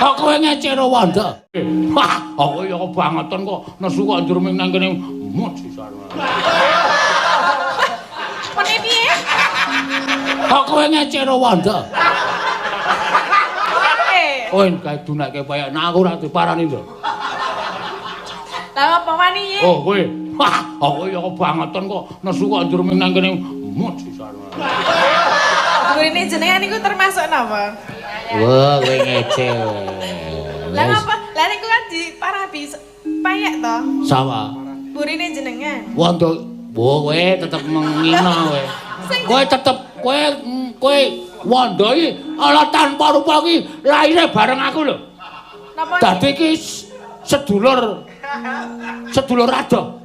Kok kowe ngecek karo Wanda? Wah, aku ya kebangetan kok nesu kok njurming nang kene muji sarwa. Mene piye? Kok kowe ngecek karo Wanda? Oh, kae dunake payah nah aku ora diparani lho. Lah apa wani ye? Oh, kowe. Wah, aku ya kebangetan kok nesu kok njurming nang kene muji sarwa. Gurine jenengan niku termasuk napa? Wah, kowe ngecek. Lah ngapa? Lah niku kan diparabi payek to. Sawa. Burine jenengan. Wanda, kowe tetep mengina kowe. Kowe tetep kowe Wanda iki ala tanpa rupa iki laire bareng aku lho. Napa? Dadi iki sedulur adoh.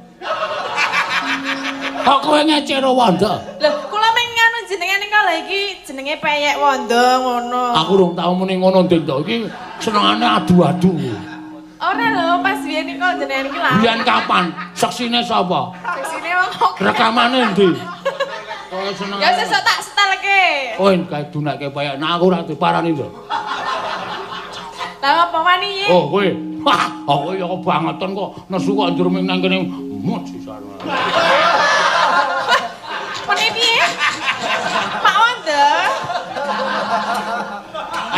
Kok kowe ngecek karo Wanda? Lho, kula meng nganu jenengan niku lha iki jenenge peyek Wanda ngono. Aku urung tau muni ngono Ndek. Iki senengane adu-adu. Ora lho, pas biyen niku jenengan iki lha. Biyen kapan? Seksine sapa? Seksine wong kok. Rekamane endi? Oh, seneng. Ya sesuk tak setelke. Oh, kae dunake payah nah aku ora diparani lho. Lah apa wani ye? Oh, kowe. Wah, aku ya kebangetan kok nesu kok njurming nang kene muji sarwa. Mene piye? Pak Wanda.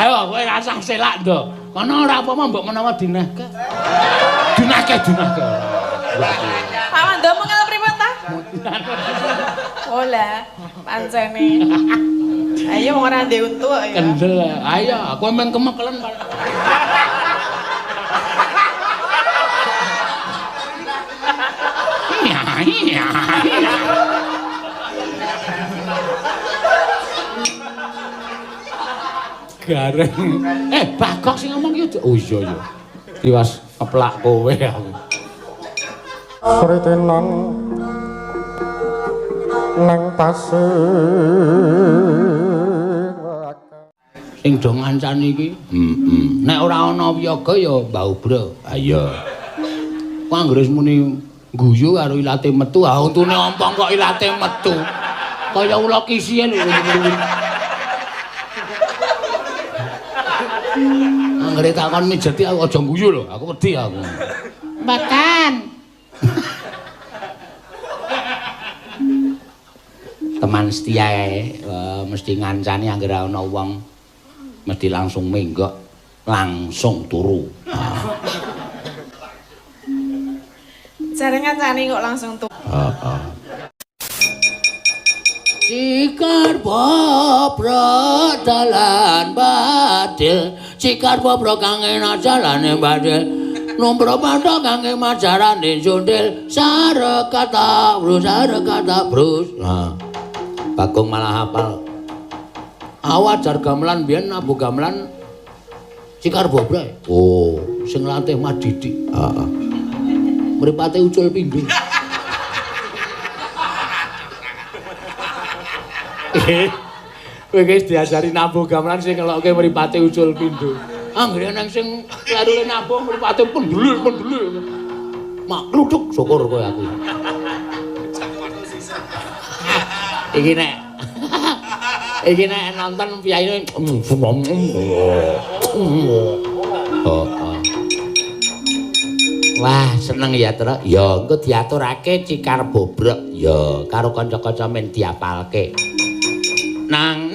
Ayo kowe rasang selak ndo. Kono ora apa-apa mbok menawa dinahke. Dinahke. Pak Wanda mengel pripun ta? Oh lah, pancene. Ayo wong ora ndek untu kok ya. Kendel. Ayo, aku men kemekelen. Iya. Gareng. Bagok sing ngomong iki. Oh iya. Tiwas keplak kowe aku. Sritenan nang pasir sing do ngancani iki. Nek ora ana wiyaga ya mbau bro. Ha iya. Kok anggere muni guyu karo ilate metu, ha untune ompong kok ilate metu. Kaya ula kisihe lho. Anggere takon mijeti aku aja guyu lho, aku wedi aku. Mboten. Teman setia mesti ngancani anggere ana wong mesti langsung menggok, langsung turu. Jarang ngancani kok langsung tuh. Cikar bobro dalan badil, cikar bobro kangen jalane badil, nombro pantho kangen majarane sundil, sarekata brus. Nah, Bagong malah hafal. Awajar gamelan biyen Abu gamelan cikar bobro. Oh, sing latih Madidi. Heeh. Mripate ucul pindho. Kowe guys diajari nabuh gamelan sing ngelokke mripate ucul pindho. Anggere nang sing klarune nabuh mripate pendulur. Mak kluduk syukur kowe aku. Iki nek nonton piyaine Wah, seneng ya, Tru. Ya, engko diaturake cikar bobrok. Ya, karo kanca-kanca men diapalke. Nang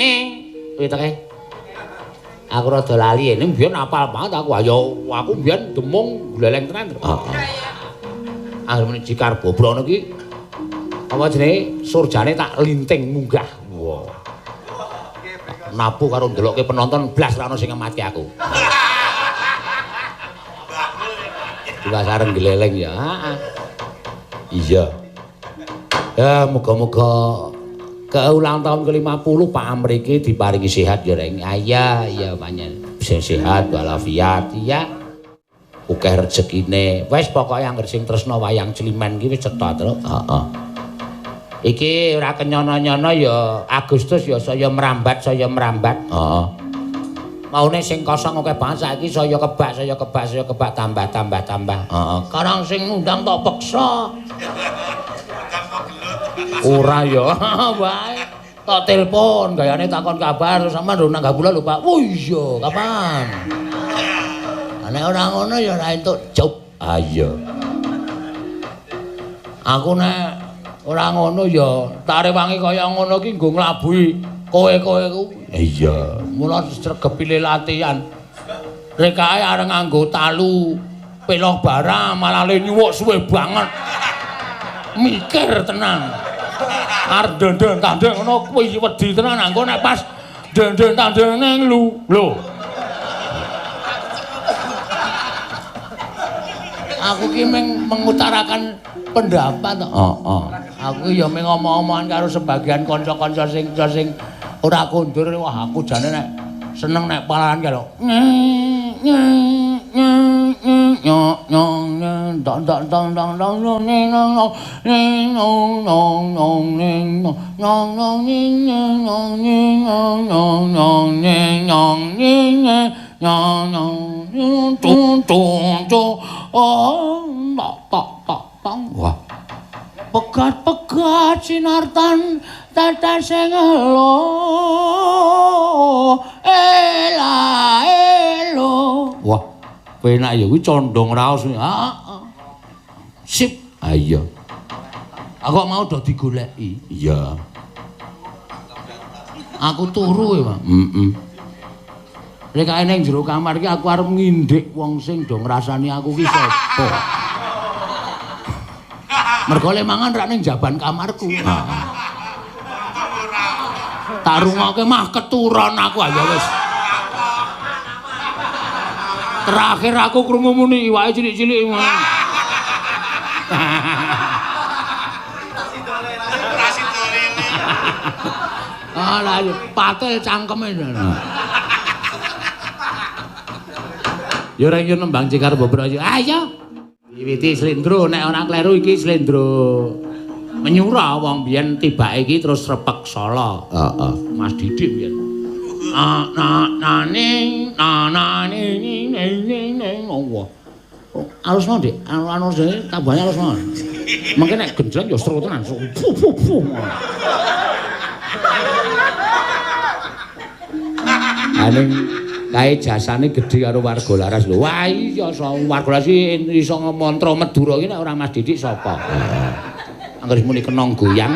kowe teke. Aku rada lali ini mbiyen apal banget aku. Ayo, aku mbiyen demung gleleng tenan. Heeh. Anggere muni cikar bobrok niki apa jenenge surjane tak linting munggah. Wah. Nabu karo ndelokke penonton blas ra ono sing ngemati aku. Diwasaren gleleng ya. Iya. Ya muga-muga ke ulang tahun ke-50 Pak Amri iki diparingi sehat ya Reng. Iya panjen sehat walafiat ya. Akeh rezekine. Wis pokoke anggere sing tresna wayang Climen iki wis cetha terus. Heeh. Iki ora kenyono-nyono ya Agustus ya saya merambat. Heeh. Maune sing kosong akeh banget saiki saya kebak tambah. Heeh. Karang sing ngundang tok peksa. Ora ya, wae. Tak telepon gayane takon kabar sampean lho nang Gabula lho Pak. Oh iya, kapan? Nek ora ngono ya ora entuk job. Ah iya. Aku nek ora ngono ya tak rewangi kaya ngono ki nggo nglabuhi kowe-kowe ku. Iya, mula sregep latihan. Rekae areng nganggo talu peloh bara malah le nyuwuk suwe banget. Mikir tenang. Arep dendeng tanding ngono kuwi wedi tenan angko nek pas dendeng tanding ning lho. Aku ki mengutarakan pendapat. Aku ya mung ngomong-omongan karo sebagian kanca-kanca sing ora kondur. Wah, aku jane nek seneng nek palahan karo. Wah. Pegat-pegat sinartan tata sing elo. Elo. Wah, penak ya kuwi condong raos. Sip. Ah iya. Aku mau do digoleki. Iya. Aku turu ya, Pak. Nek kae ning jero kamar iki aku arep ngindik wong sing do ngrasani aku ki sapa. Mergo le mangan rak ning jaban kamarku. Tak rungokke mah keturon aku aja wis. Terakhir aku krungu muni iwake cilik-cilik ngono. Alah patel cangkeme. Ya ora yo nembang cikar bobrok yo. Ayo. Wiwiti slendro nek ora kleru iki slendro. Menyura wong biyen tibake iki terus repek sala. Heeh. Mas Didik biyen. Allah. Alusno, Dik. Anu dene tambahane alusno. Mengke nek genjleng ya seru tenan. Aning kae jasane gedhe karo warga laras lho. Wah iya warga laras iso mantra Madura iki nek ora Mas Didik sapa? Angger muni kenong goyang.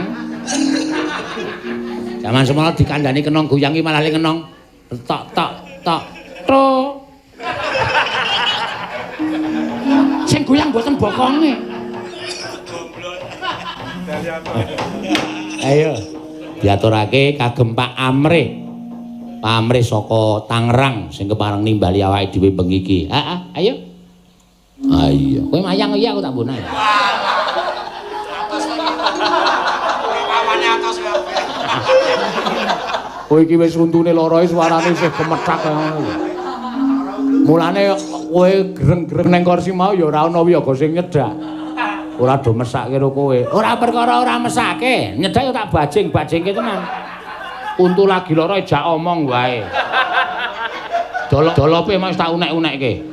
Zaman semana dikandani kenong goyang iki malah kenong tok tro. Sing goyang mboten bokonge. Ayo diaturake kagem Pak Amre. Pak Amre saka Tangerang sing kepareng nimbali awake dhewe bengi iki. Heeh, ayo. Ah iya, kowe mayang iya aku tak mbona. Atos lagi. Pawane atos kabeh. Kowe iki wis untune lara suarane isih gemethak kaya ngono. Mulane kowe greng-greng ning kursi mau ya ora ana wiyaga sing nyedak. Ora do mesake karo kowe. Ora perkara ora mesake, nyedak ya tak bajing-bajingke tenan. Untu lagi lara jak omong wae. Dolope mas tak unek-unekke.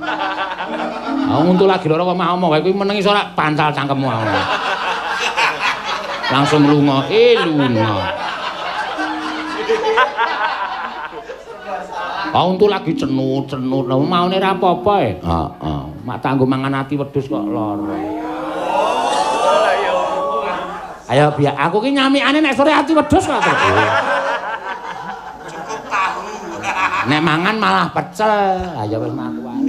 Untu lagi lara kok mah omong wae kuwi meneng iso ora pantal cangkemmu. Langsung lunga, lunga. Untu lagi cenut, maune ra apa-apa e. Heeh. Mak tanggo mangan ati wedhus kok lara. Ayo biar aku ki nyamikane nek sore ati wedhus kok. Nek mangan malah pecel. Ayo wis maku wae.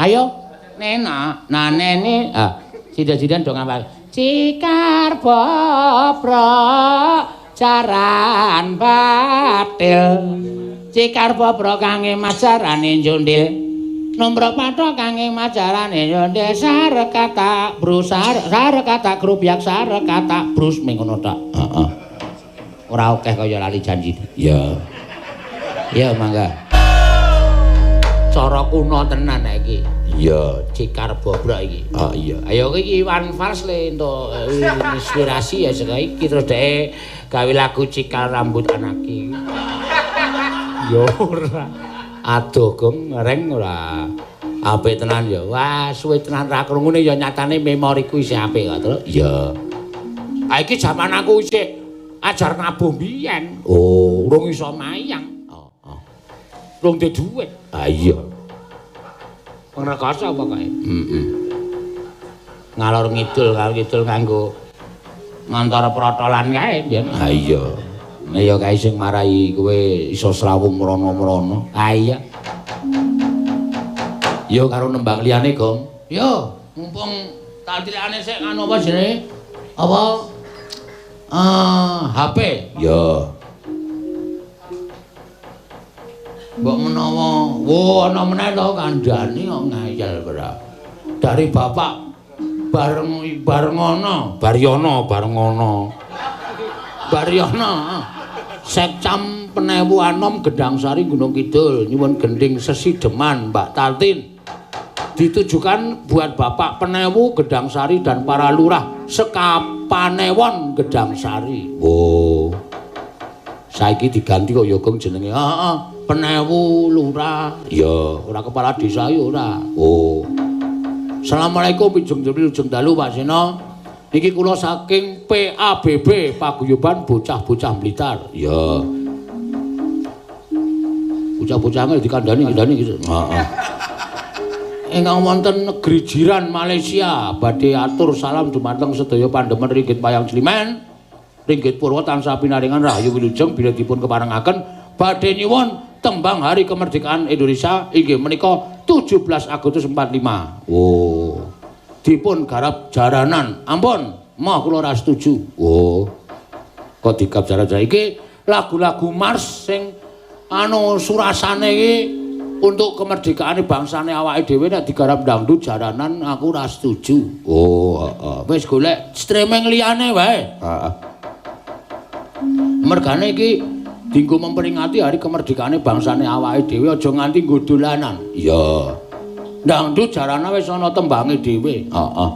Ayo, Nena. Nah, Nene, sida-sidan dong ngapal. Cikar bobrok jaran batil. Cikar bobrok kangge majarane njundil. Nombro pathok kangge majarane njundil sarekata brusar, sarekata krupyak, sarekata brus ming ngono tok. Heeh. Ora akeh kaya lali janji. Ya. Ya mangga. Cara kuno tenan iki. Ya, cikar bobrok iki. Oh iya. Ayo iki Iwan Fals le entuk inspirasi ya saka iki terus dhek gawe lagu cikar rambut anak iki. Ya ora. Aduh gong ngereng ora. Apik tenan ya. Wah, suwe tenan ra krungune ya nyatane memoriku isih apik kok, Tru. Ya. Iki jaman aku isih ajar nabuh biyen. Oh, urung iso mayang. Urung duwe dhuwit. Ah iya. Pengrekoso pokoke. Heeh. Ngalor ngidul kanggo ngantara protolan kae, Yen. Ah iya. Nek ya kae sing marai kowe iso srawung mrono-mrono. Ah iya. Yo karo nembang liyane, Gong. Yo, mumpung tak tilekane sik anu apa jenenge? Apa? HP. Yo. Mbok menawa, ana meneh to kandhane kok ngayal ora. Dari bapak bareng ana, Baryono. Sekcam Penewu Anom Gedang Sari Gunung Kidul nyuwun gending sesideman Mbak Tatin. Ditujukan buat Bapak Penewu Gedang Sari dan para lurah Sekapanewon Gedang Sari. Oh. Saiki diganti kok ya Gong jenenge. Heeh, Penewu lurah. Ya, ora kepala desa ya ora. Oh. Assalamualaikum Ujung Dalu Pak Sena. Niki kula saking PABB Paguyuban Bocah-bocah Blitar. Ya. Bocah-bocah dikandani gitu. Heeh. Ingkang wonten negeri jiran Malaysia badhe atur salam dumateng sedaya pandemen ringgit payang Slimen. Ringgit Purwa tansah pinaringan rahayu wilujeng bila dipun keparengaken badhe nyuwun tembang hari kemerdekaan Indonesia inggih menika 17 Agustus 45. Oh. Dipun garap jaranan. Ampun, mah kula ora setuju. Oh. Kok digarap jaranan iki lagu-lagu mars sing anu surasane iki untuk kemerdekaan bangsane awake dhewe nek digarap dangdut jaranan aku ora setuju. Oh, heeh. Wis golek streaming liyane wae. Heeh. Mergane iki dinggo memperingati hari kemerdekaan bangsane awake dhewe aja nganti nggo dolanan. Iya. Dangdut jaranan wis ana tembange dhewe. Heeh.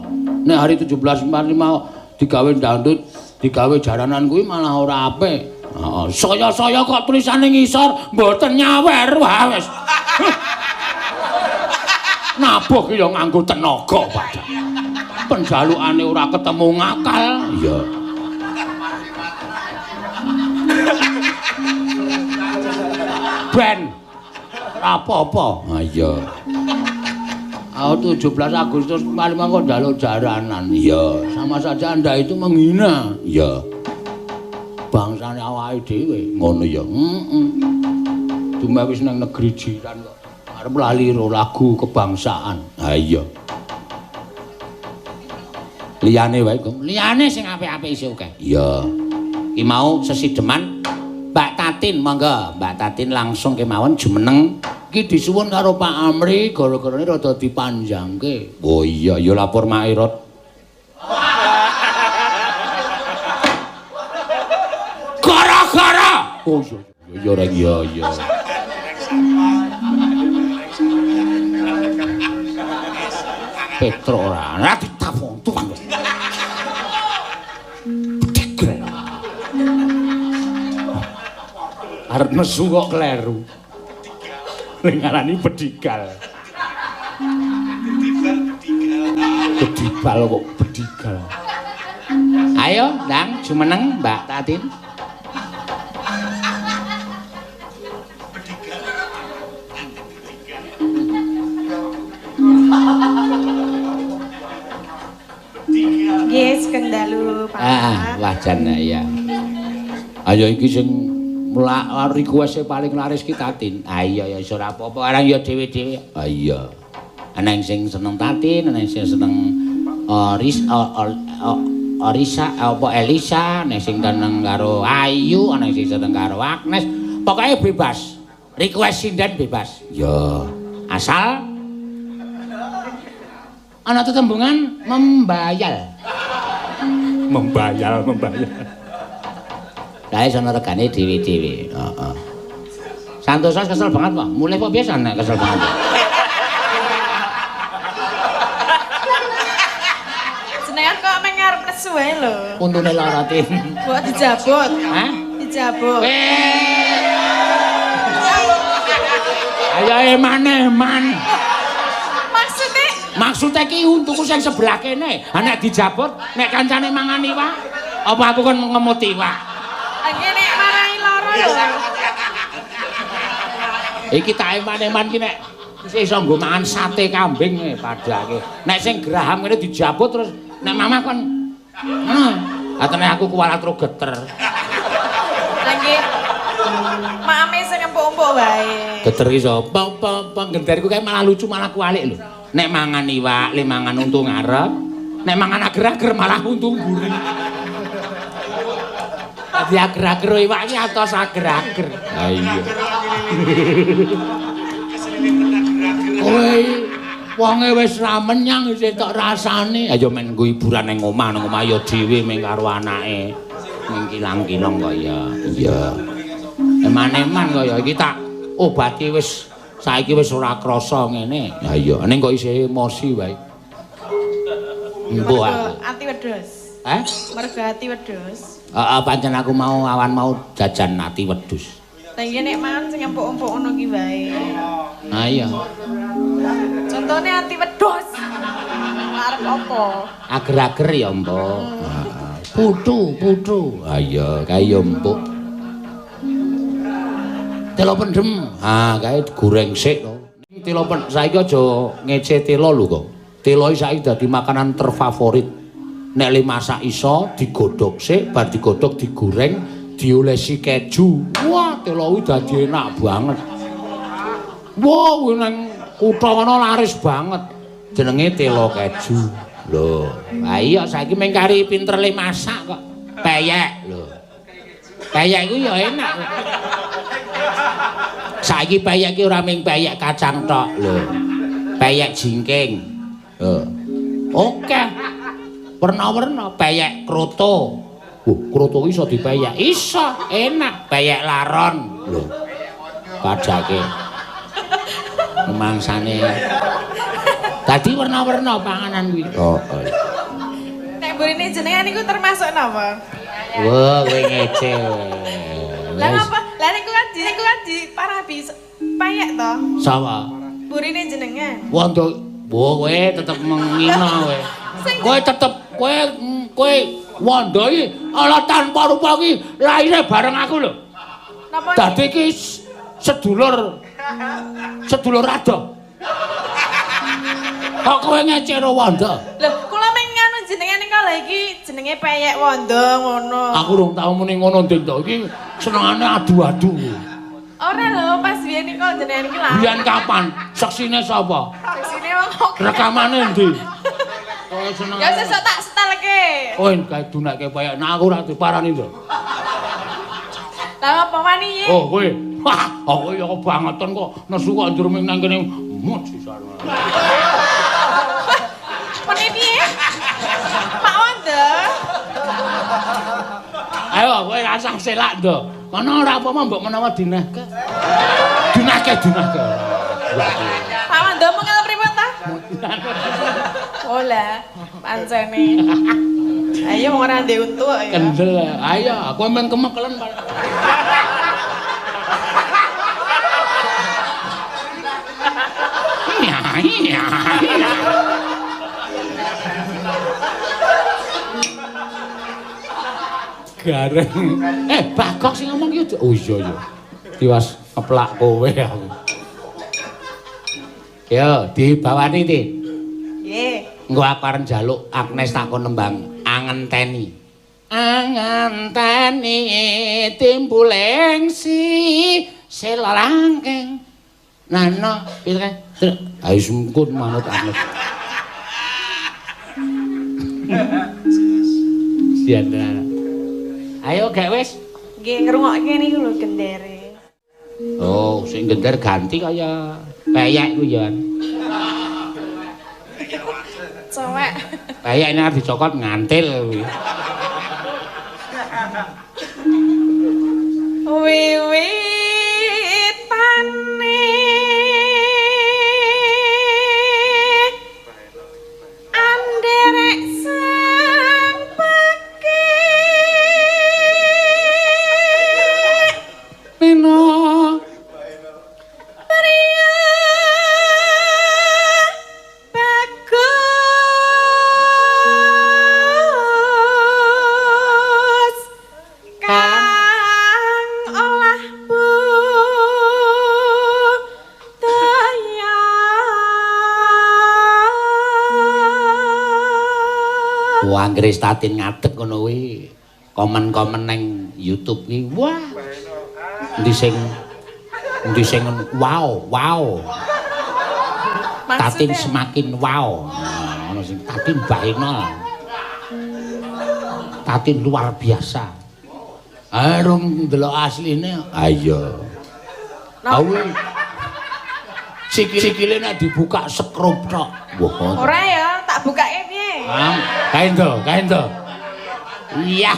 Nek hari 17.45 digawe dangdut, digawe jaranan kuwi malah ora apik. Heeh. Saya kok tulisane ngisor mboten nyawer wae wis. Nabuh ki ya nganggo tenaga padha. Penjalukane ora ketemu ngakal. Iya. Ben. Apa-apa. Ha iya. 17 Agustus 45 kok njaluk jaranan. Iya, sama saja Anda itu menghina. Iya. Bangsane awake dhewe. Ngono ya. Heeh. Cuma wis nang negeri jiran kok arep lali lagu kebangsaan. Ha iya. Liyane wae, Gong. Liyane sing apik-apik isih akeh. Iya. Ki mau sesideman Mbak Tatin, monggo. Mbak Tatin langsung kemawon jumeneng. Iki disuwun karo Pak Amri gara-garane rada dipanjangke. Oh iya, ya lapor Mairot. Gara-gara. Oh iya, ya ora iya. Petro ora ditapung tukang. Arep nesu kok kleru. Ngarani bedigal. Bedibal kok bedigal. Ayo, Ndang, jumeneng Mbak Tatin. Nggih, Sugeng Dalu, Pak. Wajan ya. Ayo iki sing request paling laris ki Tatin. Ah iya ya ora apa-apa, arang ya dhewe-dhewe. Ah iya. Ana sing seneng Tatin, ana sing seneng Orisa apa Elisa, ana sing seneng karo Ayu, ana sing seneng karo Agnes. Pokoke bebas. Request sinden bebas. Ya. Asal ana tetembungan membayal. Membayal. Kae sono regane dhewe-dhewe. Heeh. Santosa kesel banget, Pak. Mulai kok biasa nek kesel banget. Jenengan kok meng ngarep nesu wae lho. Untune lara Tin. Kok dijabut? Hah? Dijabut. Ayo eman. Maksudnya Maksudnya ki untuku sing sebelah kene. Ha nek dijabut nek kancane mangan iwak Apa aku kan ngemut iwak? Iki nek marahi lara lho. Iki tak eman-eman ki nek iso nggo mangan sate kambing padake. Nek sing graham ngene dijabut terus nek mamah kon atene aku kuwalat ro geter. Lagi mame sing empuk-empuk wae. Geter ki sapa? Penggenderku kae malah lucu malah kualik lho. Nek mangan iwak, le mangan untu ngarep. Nek mangan ager-ager malah untu mburi. Dadi ager-ager iwak iki atos ager-ager. Ha iya. Kowe wonge wis ra menyang isih tok rasane. Ayo men nggo hiburan ning omah ya dhewe ming karo anake. Ming kilang-kilong kok ya. Iya. Eman-eman kok ya iki tak obati wis saiki wis ora krasa ngene. Ya iya, ning kok isih emosi wae. Mbok ati wedhus. Mergo ati wedhus. Heeh, pancen aku mau awan mau jajan ati wedhus. Lah iki nek mangan sing empuk-empuk ngono ki wae. Nah iya. Contone ati wedhus. Arep apa? Ager-ager ya, Mbok. Putu. Ah iya, kae ya empuk. Telo pendem. Kae goreng sik to. Telo saiki aja ngece telo lho kok. Telo iki saiki dadi makanan terfavorit. Nek le masak iso digodhog sik, bar digodhog digoreng, diolesi keju. Wah, telo kuwi dadi enak banget. Wah, kuwi nang kutha kono laris banget. Jenenge telo keju. Lho, ha iya saiki mung kari pinter le masak kok. Peyek lho. Peyek iku ya enak. Saiki peyek iki ora mung peyek kacang tok lho. Peyek jingking. Oke. Warna-warna peyek kroto. Kroto iso dipeyek. Iso, enak. Peyek laron lho. Padake. Mangsane. Dadi warna-warna panganan kuwi. Nek burine jenengan niku termasuk napa? Wah, kowe ngece. Lah apa? Lah niku kan di parabi payek to. Sapa? Burine jenengan. Wondo, kowe tetep mengina kowe. Kowe tetep kowe wondo iki ala tanpa rupa iki laire bareng aku lho. Napa? Dadi iki sedulur adoh. Kok kowe ngece karo wondo? Lho, kula meng nganu jenengan niku lha iki jenenge peyek wondo ngono. Aku urung tau muni ngono ndek iki senengane adu-adu. Ora lho, pas biyen niku jenengan iki lha. Biyen kapan? Seksine sapa? Seksine wong kok. Rekamane endi? Oh seneng. Ya sesuk tak setelke. Oh, kae dunake payek. Nah aku ora diparani lho. Lah apa wani iki? Oh, kowe. Wah, aku ya kebangetan kok nesu kok njur ming nang kene muji sareng. Mene piye? Pak Wanda. Ayo kowe rasang selak ndo. Kono ora apa-apa mbok menawa dinahke. Dinahke. Pak Wanda mengel pripun ta? Oh lah, pancene. Ayo wong ora ndek untu kok ya. Kendel. Ayo, aku men kemekelen. Iya. Gareng. Bagok sing ngomong ki. Oh iya. Diwas ngeplak kowe aku. Yo, dibawani ti. Nggih. Engko aku arep njaluk Agnes takon nembang angenteni. Angenteni timbuling si selarangkeng. Nano, piye kae? Ayo sungkut manut Agnes. Sian. Ayo gak wis. Nggih ngrungokke niku lho gendere. Oh, sing gender ganti kaya peyek ku ya. Cowek. Peyek ini harus dicokot ngantil kuwi. Wiwitane anderek sang peke Pino pria bagus anggere statin ngadeg ngono kuwi. Komen-komen nang YouTube ki. Wah. Endi sing wow. Tatin semakin wow. Ono sing tatin bahenol. Tatin luar biasa. Arung ndelok asline. Ayo. Awe. Sikile nek dibuka sekrup tok. Wah. Ora ya, tak bukake piye? Kaendo. Iya.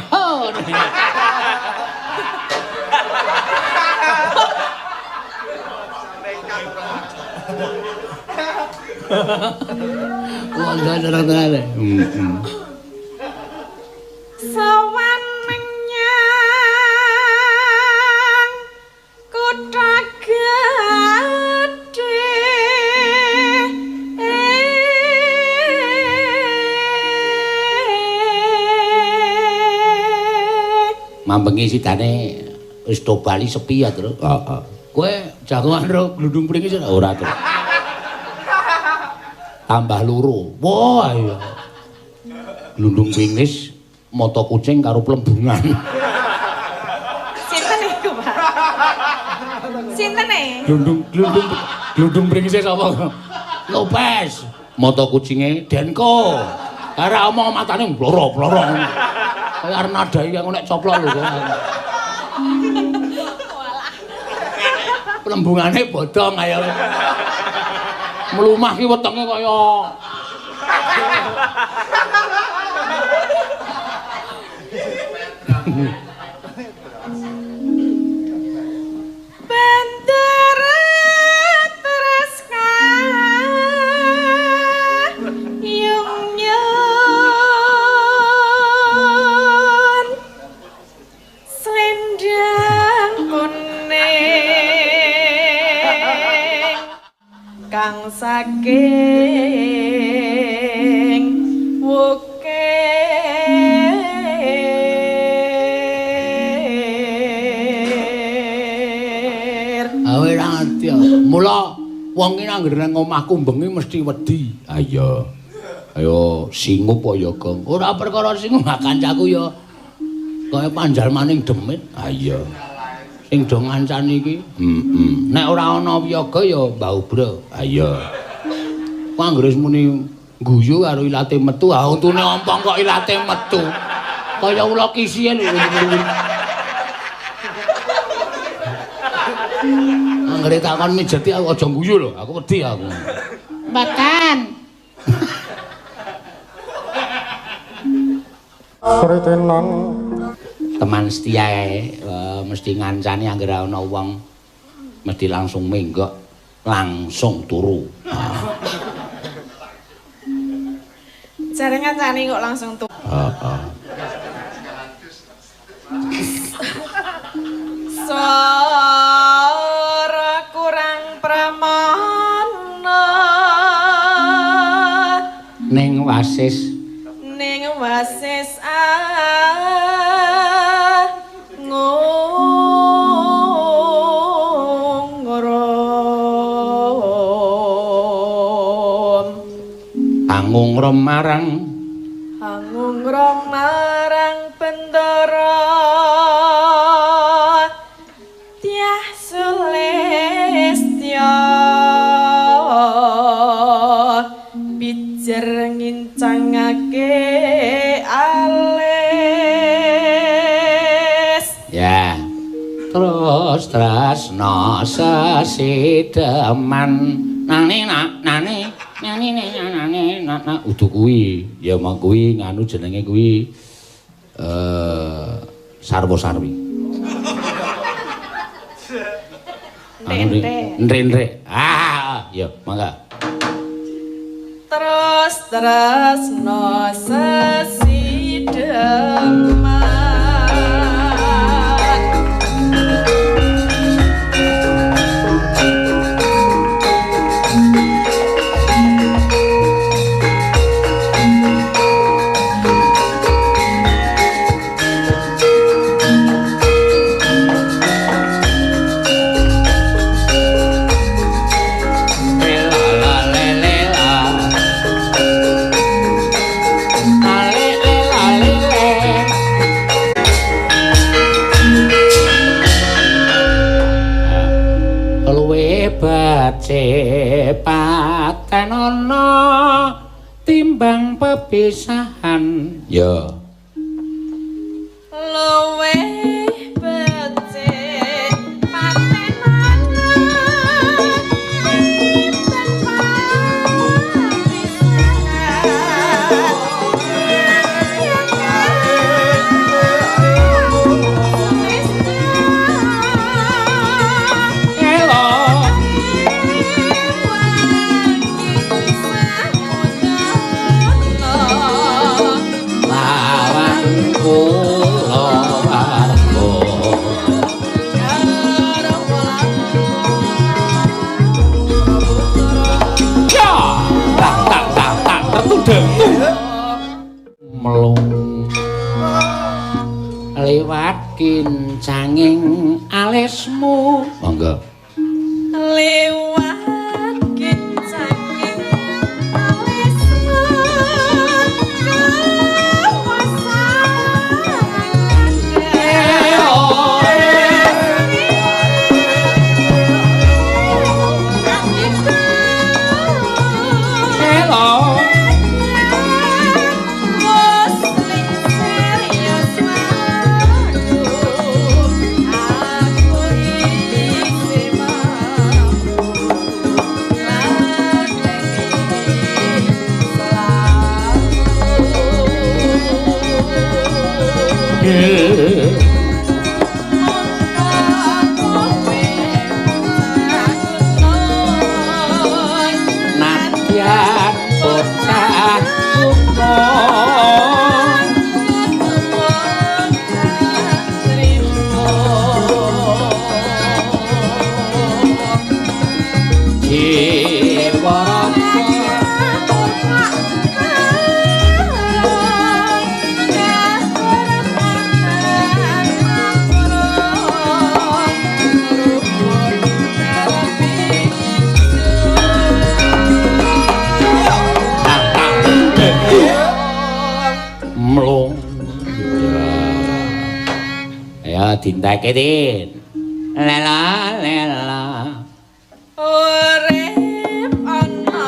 Wah, darah-darah. Sawan menyang kutha gedhe mambengi sidane wis do bali sepi ya, Tru. Heeh. Kowe jagoan ro glundung pringis ora, Tru. Tambah loro. Wah, iya. Glundung pringis mata kucing karo plembungan. Sinten iku, Pak? Sinten e? Glundung pringise sapa? Lopes. Mata kucinge Denko. Karo omong matane bloro-bloro. Kaya arep nadai yang nek coplok lho kok. Plembungane bodong kaya. Mlumah ki wetenge kaya Bandara Treska Yongyon Slendang kuning kang saking wukir. awe ra ngerti. Mula wong ki nang nggone omahku bengi mesti wedi. Ha iya. Ayo singup ya, Gong. Ora perkara singup, kancaku ya kaya panjal maning demit. Ha iya. Sing do ngancani iki. Nek ora ana wiyaga ya Mbah Ubra. Ha iya. Ku anggere muni guyu karo ilate metu, ha untune ompong kok ilate metu. Kaya ula kisien lho. Anggere takon mijeti aku aja guyu lho, aku wedi aku. Mboten. Sritenan Teman setia mesti ngancani anggere ana wong mesti langsung menggok, langsung turu. Jare ngancani kok langsung tuh. Heeh. Sora kurang pramana Ning wasis angungrom marang bendara Tiah Sulistya pijer ngincangake alis. ya. Terus tresna sesideman nani udu kuwi ya mong kuwi nganu jenenge kuwi Sarwa Sarwi. Nrek. Ya mangga. Terus tresna sesideman Ale luwe becik paten ana timbang pepisahan ya luwe becik paten ana melung liwat kincanging alismu monggo liwat kincanging alismu nadyan bocah melung ya dinteke din lela lela urip ana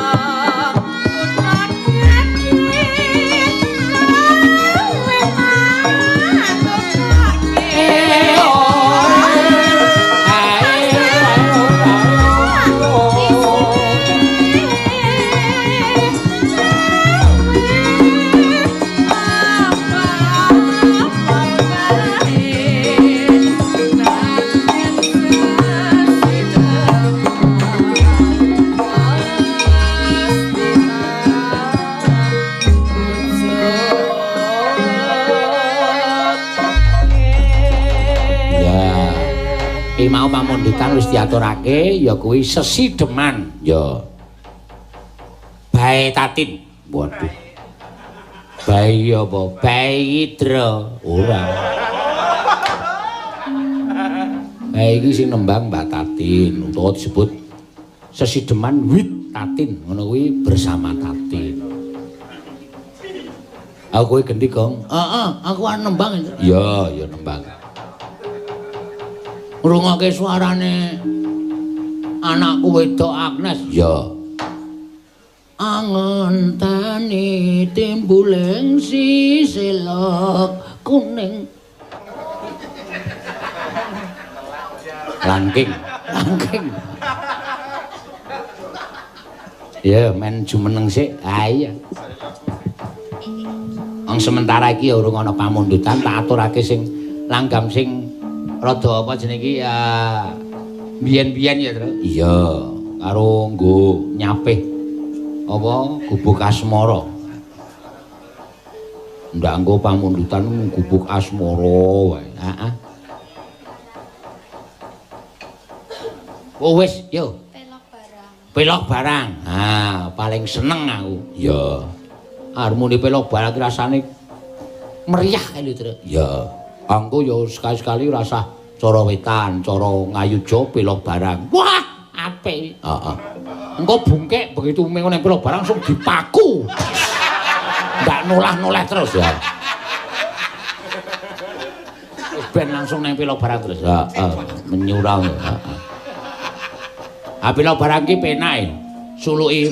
mau pamundutan wis diaturake ya kuwi sesideman ya bae tatin waduh bae apa bae idra ora bae iki sing nembang Mbak Tatin utawa disebut sesideman wit tatin ngono kuwi bersama tatin aku kuwi gendhi Gong aku arep nembang ya nembang ngrungokke suarane anakku wedok Agnes ya angentani timbuling sisilok kuning langking ya men jumeneng sik iya wong sementara iki ya urung ana pamundutan tak aturake sing langgam sing rada apa jenenge iki ya biyen-biyen ya, Tru. Iya, karo nggo nyapih apa gubuk asmara. Ndak nggo pamundutan gubuk asmara wae. Heeh. Oh wis, yo. Pelok barang. Ah, paling seneng aku. Ya. Harmoni pelok barang rasane meriah lho, Tru. Ya. Angko ya sekali-sekali rasa cara wetan, cara ngayuja pelok barang. Wah, apik. Heeh. Engko bungkek begitu mengo nang pelok barang langsung dipaku. Ndak nolah-noleh terus ya. Ben langsung nang pelok barang terus. Heeh, menyurang. Heeh. Apila barang ki penake. Suluki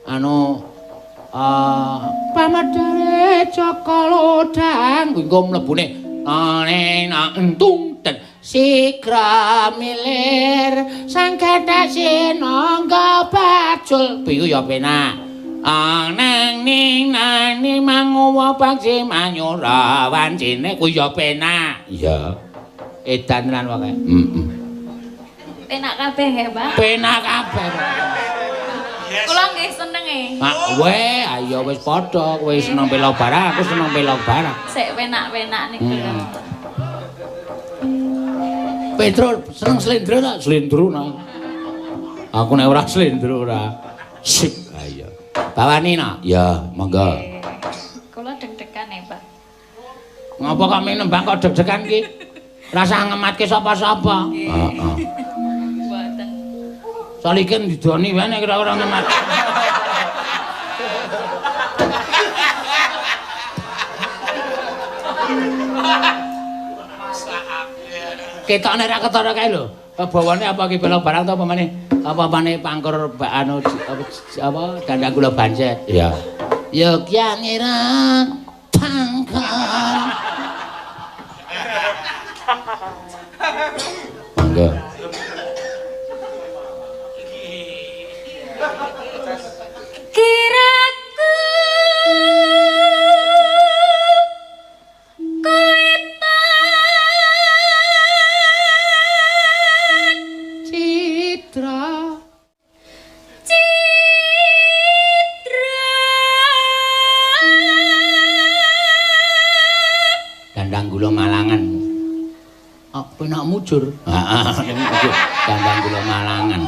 anu pamadare Jaka Lodang kuwi engko mlebune entung ten sigra milir sang gadah sinangga bajul piku ya penak nang ning manguwa bangsi manyura wancine kuwi ya penak iya edan lan wae penak kabeh nggih Pak penak kabeh kula nggih seneng e ayo wis padha kowe seneng pelok barang aku seneng pelok barang sik penak-penak niku Petro seneng slendro tak? Slendro nak. Aku nek ora slendro ora. Sip, ayo. Bawani nak? Ya, monggo. Kula deg-degan ya, Pak. Ngapa kok nembang kok deg-degan ki? Rasa ngematke sapa-sapa. Heeh. Mboten. Saliken didoni wae nek ora ngemat. Ketokne ra ketara kae lho. Bawane apa ki pelok barang to apa maneh? Apa-apane pangkur anu apa dandang kula bancet. Iya. Ya kyang ira pangkur. Monggo. Kiraku Dandang gula Malangan. Oh, penak mujur. Heeh, dandang gula Malangan.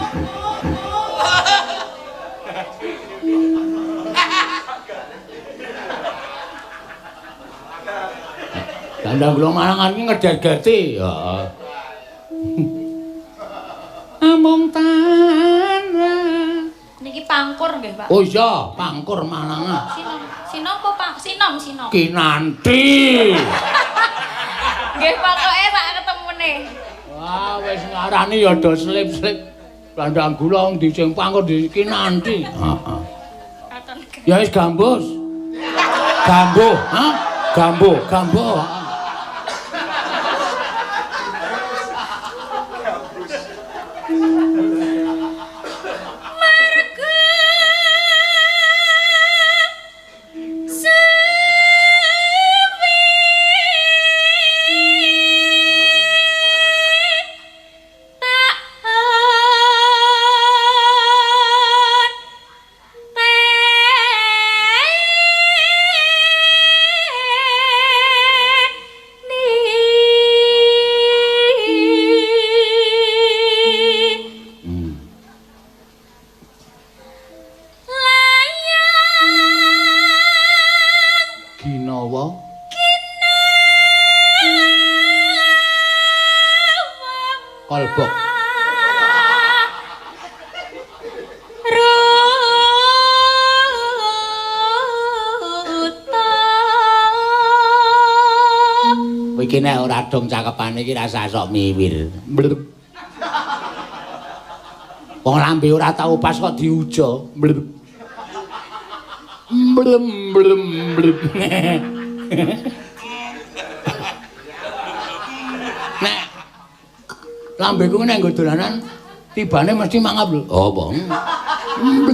Dandang gula Malangan iki ngedegeti. Heeh. Amung tanra. niki pangkur nggih, Pak. Oh iya, pangkur Malangan. Sinom apa Pak? Sinom. Kinanti. Nggih, pokoke sak ketemune. Wah, wis ngarani ya do slip-slip. Dandang gula ndi sing pangkur di Kinanti. Heeh. Ya wis gambus. Gambo, ha? Gambo. Kolbok. Iki nek ora dong cakepane iki rasa sok miwir. Wong lambe ora tau pas kok diuja. Blem. Nek lambeku nek nggo dolanan tibane mesti mangap lho. Oh, apa?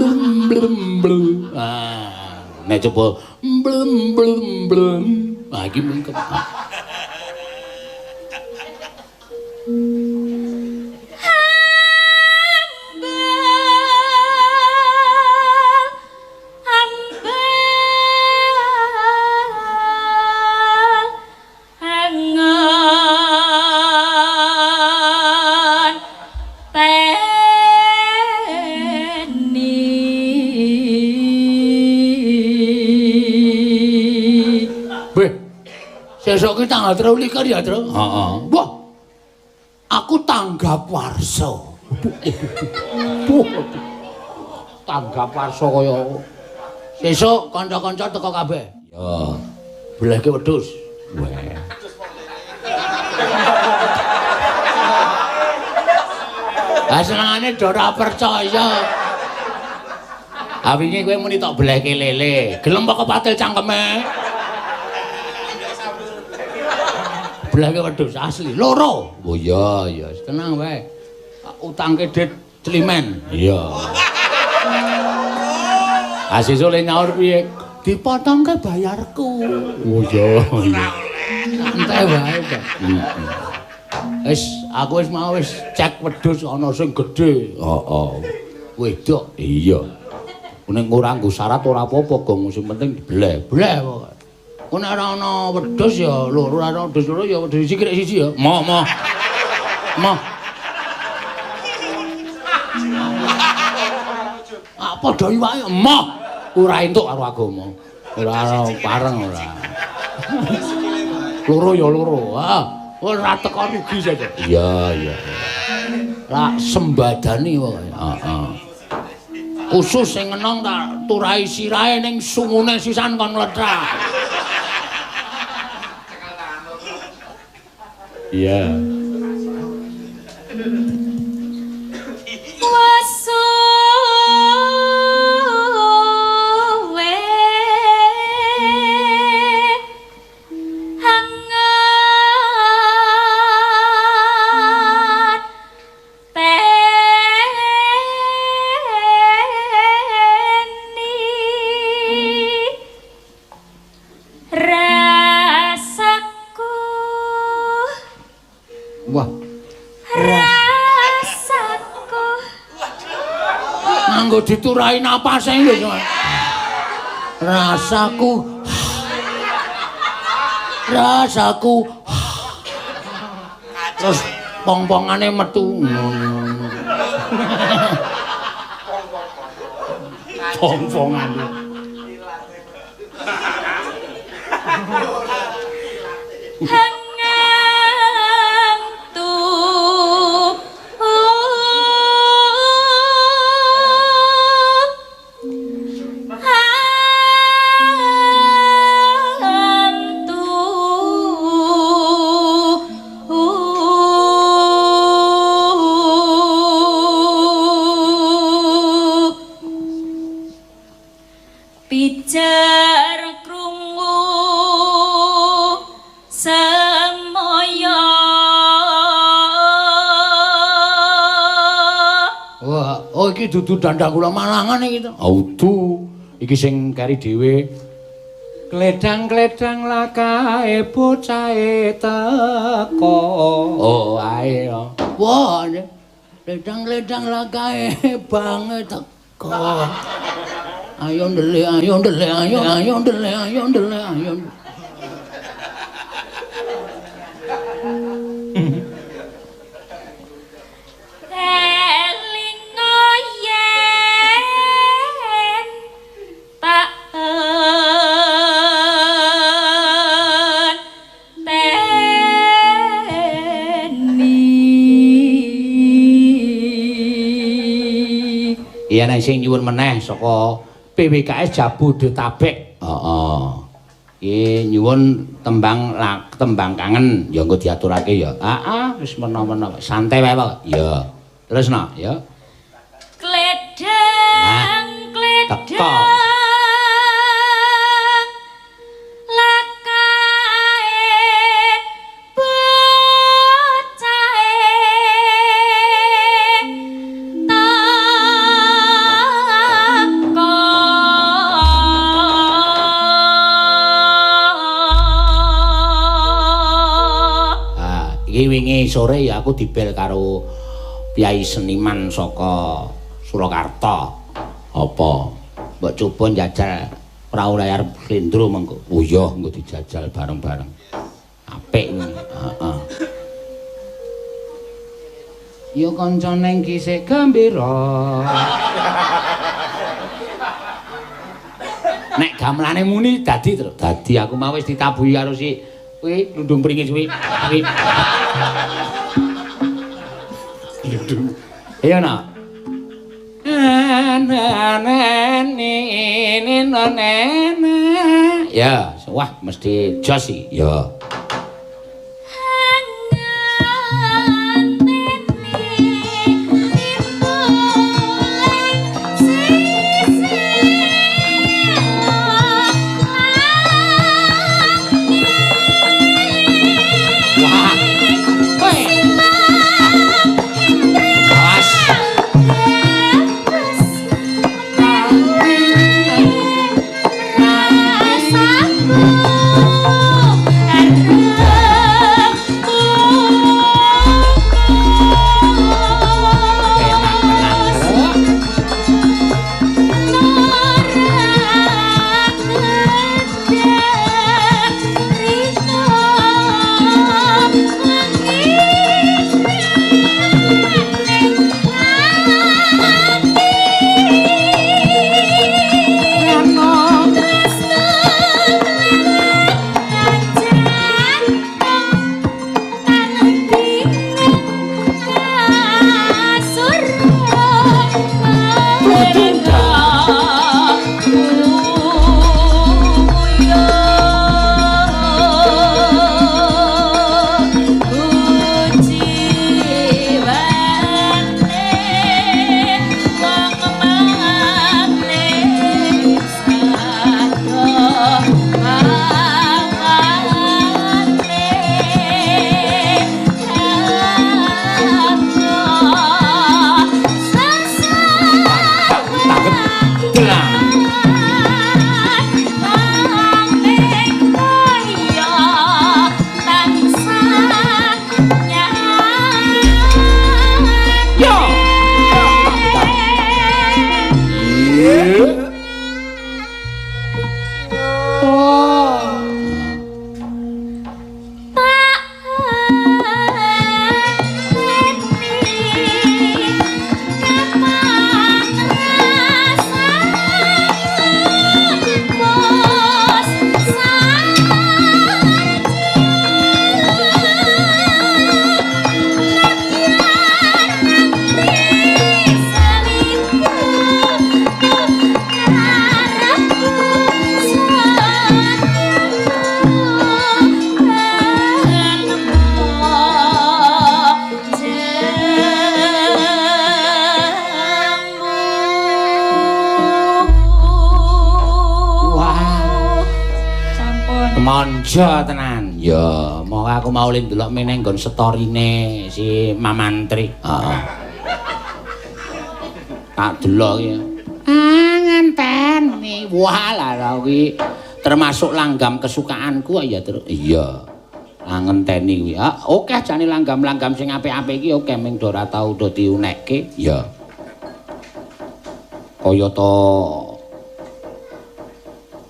Blem. Ah, nek coba blem. Ah, iki mengkep. Sesuk ki tanggal 23 ya, Tru? Heeh. Wah. Aku tanggap warsa. Tanggap warsa kaya sesuk kanca-kanca teko kabeh. Ya. Belehke wedhus. Weh. Ah senengane do ora percaya. Ah wingi kowe muni tok bleke lele. Gelem apa kepatil cangkeme? Bleke wedhus asli loro. Oh iya ya, tenang wae. Utangke dit climen. Iya. Asih sole nyaur piye? Dipotongke bayarku. Oh iya. Santai wae, Pak. Wis aku wis mau wis cek wedhus ana sing gedhe. Heeh. Wedok. Iya. Ning ora nggo syarat ora apa-apa, Gong. Sing penting bleh pokoke. Ku nek ora ana wedhus ya loro, ora ana wedhus loro ya wedhus sikrik siji ya. Moh. Padha iwake emoh ora entuk karo agama. Ora pareng ora. Loro ya loro. Ora teko rugi saja. Iya. Lah sembadani wae. Heeh. Khusus sing enong tak turai sirahe ning sungune sisan kon mlethak. Iya. Diturai napase lho. Rasaku. Terus pong-pongane metu. Pong-pongane. Dudu dandang kula Malangan iki to. Audu. Iki sing kari dhewe. Kledang-kledang lakae bocahe teko. Oh, ae yo. Wah, kledang-kledang lakae bange teko. Ayo ndelik, ayo ndelik, ayo ndelik, ayo ndelik, ayo. Iya nek sing nyuwun meneh saka PWKS Jabodetabek. Heeh. Iki nyuwun tembang kangen ya engko diaturake ya. Heeh, wis mena-mena santai wae kok. Ya. Terusno ya. Kledang kledang wingi sore ya aku dibel karo piyai seniman saka Surakarta. Apa? Mbok coba njajal prau layar Slendro mengko. Oh iya, engko dijajal bareng-bareng. Apik kuwi. Heeh. Ya kancane iki sik gembira. Nek gamelane muni dadi terus. Dadi aku mau wis ditabuhi karo si kuwi lundung pringis kuwi. Iya nak. Ya, wah mesti jos iki. Ya. Monjo tenan. Ya, mau aku mau ndelok meneh nggon storine si Mamantri. Heeh. Tak delok ya. Ngenteni. Walah kuwi termasuk langgam kesukaanku ya terus. Iya. Ngenteni kuwi. Oke jane langgam-langgam sing apik-apik iki oke ming ora tau do diunekke. Ya. Kaya to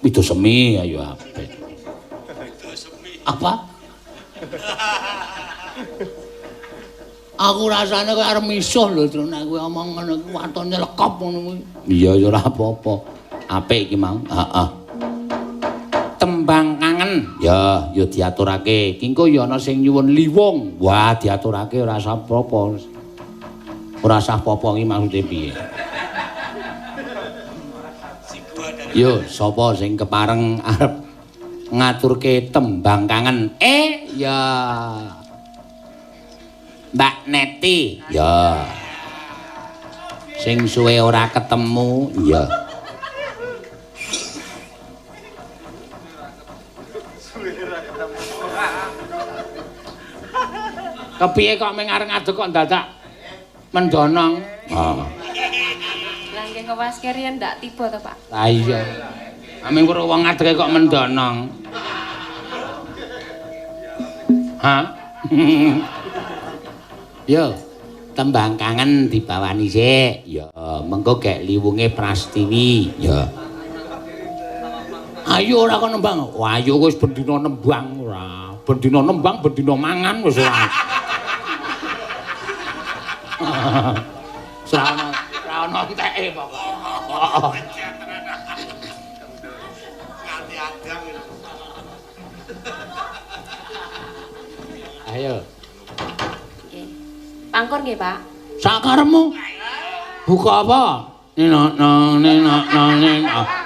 Widosemi ayo apik. Apa? Aku rasane kok arep misuh lho, Tru, nek kowe omong ngono kuwi watone lekop ngono kuwi. Iya ya ora apa-apa. Apik iki mau. Heeh. Tembang kangen. Ya, ya diaturake. Ki engko ya ana sing nyuwun liwung. Wah, diaturake ora usah apa-apa. Ora usah apa-apa iki maksude piye? Yo, sapa sing kepareng arep ngaturke tembang kangen? Ya. Mbak Neti. Ya. Sing suwe ora ketemu, ya. Kepiye kok ming areng adeg kok dadak mendonong? Heeh. Lah nggih kewas kerian ndak tiba to, Pak? Lah iya. Aming weruh wong adege kok mendonong. Hah? Yo, tembang kangen dibawani sik. Ya, mengko gek liwunge Prastiwi. Ya. Ayo ora kok nembang. Wah, ayo wis bendina nembang ora. Bendina nembang, bendina mangan wis ora. Ora ono enteke pokoke. Ayo. Nggih. Pangkur nggih, Pak. Sakarepmu. Buka apa? Nino.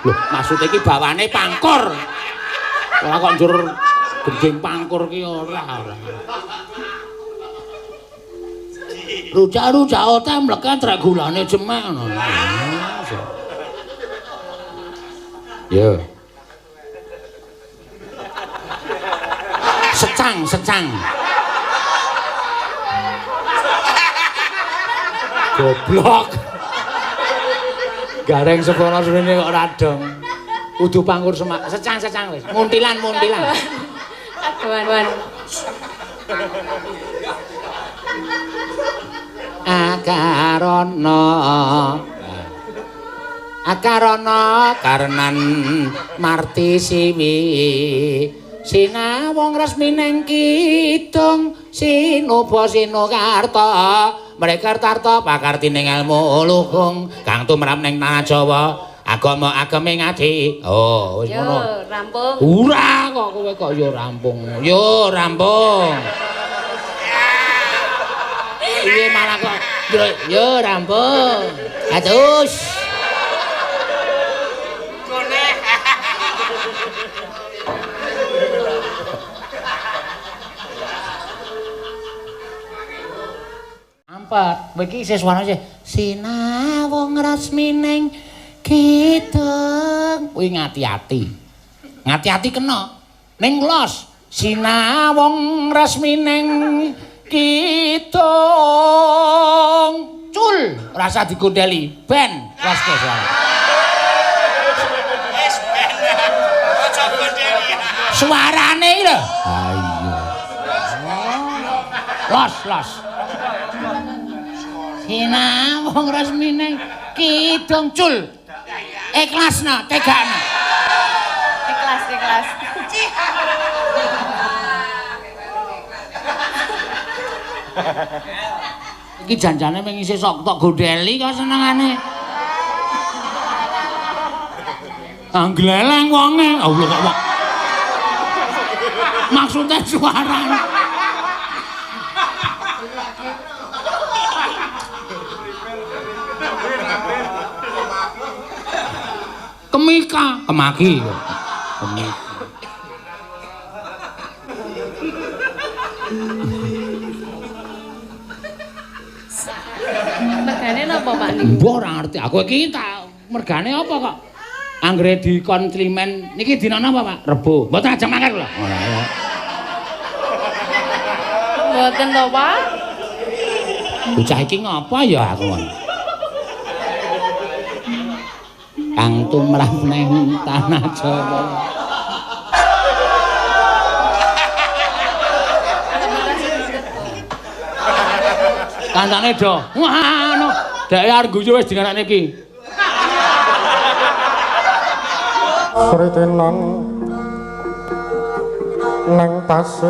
Lho, maksud iki bawane pangkur. Ora kok njur gendeng pangkur ki ora. Rujak-rujak ote mleket rek gulane jemek ngono. Yo. Secang. Goblok. Gareng sepono surene kok radong. Kudu pangkur semak. Secang wis. Muntilan. Aduan. Akarana karenan marti siwi sinawong resmining kidung sinuba sinukarta mreka tarta pakartining ilmu luhung kang tumrap ning tanah Jawa agama-agame ngadi. Oh, wis ngono. Yo, rampung. Ora kok kowe kok yo rampung. Iya malah kok yo rampung. Atus. Ampat, kowe iki isih suarane sinawong rasmining kidung. Kuwi ngati-ati. Ngati-ati kena. Ning los sinawong rasmining kidung. Cul, rasa digondeli. Ben, wes suara. Wes ben. Aja gondeli. Suarane iki lho. Ha iya. Los. Sinawong resmine kidung cul. Ikhlasna, tegakna. Ikhlas. Iki janjane mung isih sok tok gondeli kok senengane. Angleleng wonge. Allah kok. Maksudnya suarane. Kemaki. Mergane napa, Pak? Mbah ora ngerti. Aku iki tak mergane apa kok? Anggere dikon Climen niki dina napa, Pak? Rebo. Mboten ajeng mangkat lho. Mboten to, Pak. Bocah iki ngapa ya aku ngono. Kang tumrap neng tanah Jawa. Kancane do. Wah, anu, dhek arep guyu wis dinganakne iki. Sritenan nang tasih